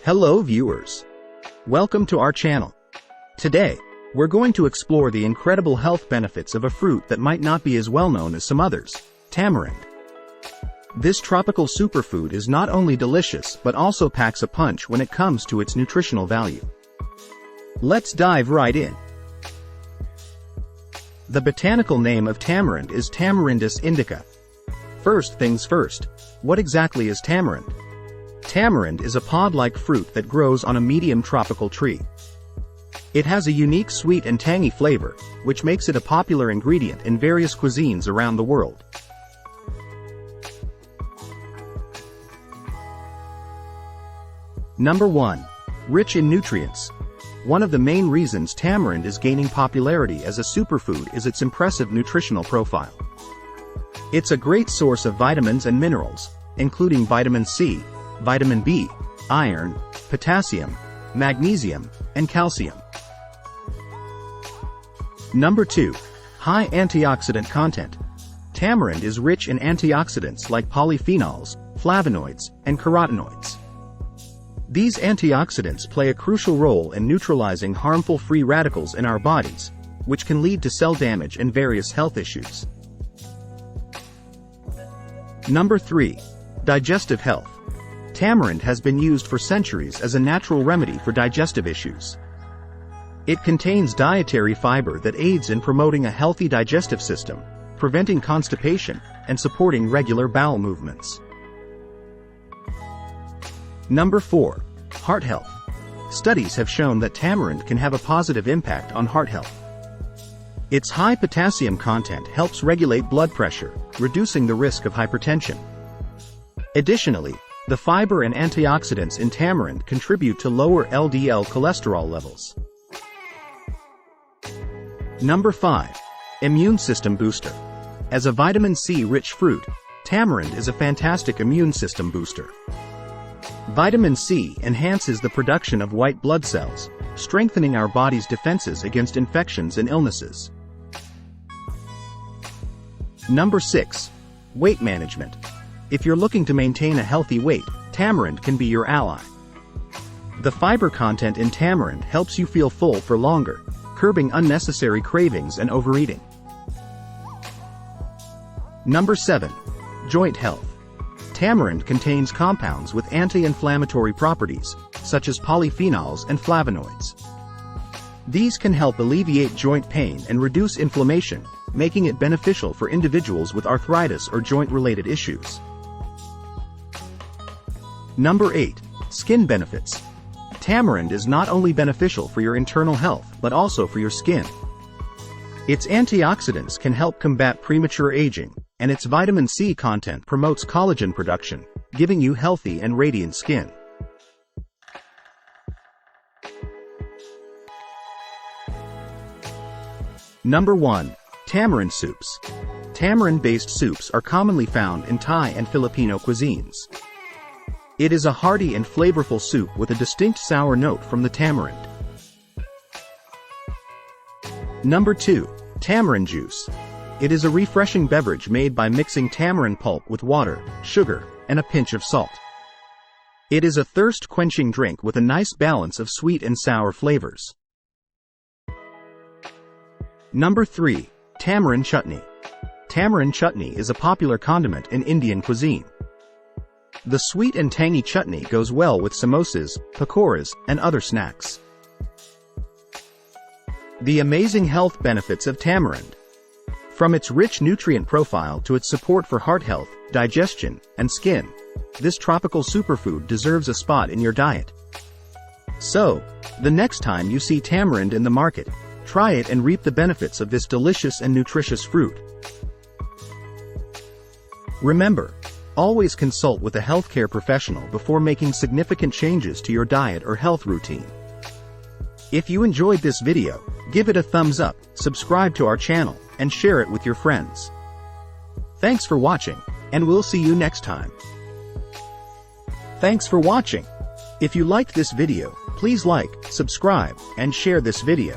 Hello viewers. Welcome to our channel. Today, we're going to explore the incredible health benefits of a fruit that might not be as well known as some others, tamarind. This tropical superfood is not only delicious but also packs a punch when it comes to its nutritional value. Let's dive right in. The botanical name of tamarind is Tamarindus indica. First things first, what exactly is tamarind? Tamarind is a pod-like fruit that grows on a medium tropical tree. It has a unique sweet and tangy flavor, which makes it a popular ingredient in various cuisines around the world. Number 1. Rich in nutrients. One of the main reasons tamarind is gaining popularity as a superfood is its impressive nutritional profile. It's a great source of vitamins and minerals, including vitamin C, vitamin B, iron, potassium, magnesium, and calcium. Number 2. High antioxidant content. Tamarind is rich in antioxidants like polyphenols, flavonoids, and carotenoids. These antioxidants play a crucial role in neutralizing harmful free radicals in our bodies, which can lead to cell damage and various health issues. Number 3. Digestive health. Tamarind has been used for centuries as a natural remedy for digestive issues. It contains dietary fiber that aids in promoting a healthy digestive system, preventing constipation, and supporting regular bowel movements. Number 4. Heart health. Studies have shown that tamarind can have a positive impact on heart health. Its high potassium content helps regulate blood pressure, reducing the risk of hypertension. Additionally, the fiber and antioxidants in tamarind contribute to lower LDL cholesterol levels. Number 5. Immune system booster. As a vitamin C-rich fruit, tamarind is a fantastic immune system booster. Vitamin C enhances the production of white blood cells, strengthening our body's defenses against infections and illnesses. Number 6. Weight management. If you're looking to maintain a healthy weight, tamarind can be your ally. The fiber content in tamarind helps you feel full for longer, curbing unnecessary cravings and overeating. Number 7. Joint health. Tamarind contains compounds with anti-inflammatory properties, such as polyphenols and flavonoids. These can help alleviate joint pain and reduce inflammation, making it beneficial for individuals with arthritis or joint-related issues. Number 8. Skin benefits. Tamarind is not only beneficial for your internal health but also for your skin. Its antioxidants can help combat premature aging, and its vitamin C content promotes collagen production, giving you healthy and radiant skin. Number 1. Tamarind soups. Tamarind-based soups are commonly found in Thai and Filipino cuisines. It is a hearty and flavorful soup with a distinct sour note from the tamarind. Number 2. Tamarind juice. It is a refreshing beverage made by mixing tamarind pulp with water, sugar, and a pinch of salt. It is a thirst-quenching drink with a nice balance of sweet and sour flavors. Number 3. Tamarind chutney. Tamarind chutney is a popular condiment in Indian cuisine. The sweet and tangy chutney goes well with samosas, pakoras, and other snacks. The amazing health benefits of tamarind. From its rich nutrient profile to its support for heart health, digestion, and skin, this tropical superfood deserves a spot in your diet. So, the next time you see tamarind in the market, try it and reap the benefits of this delicious and nutritious fruit. Remember, always consult with a healthcare professional before making significant changes to your diet or health routine. If you enjoyed this video, give it a thumbs up, subscribe to our channel, and share it with your friends. Thanks for watching, and we'll see you next time. Thanks for watching. If you liked this video, please like, subscribe, and share this video.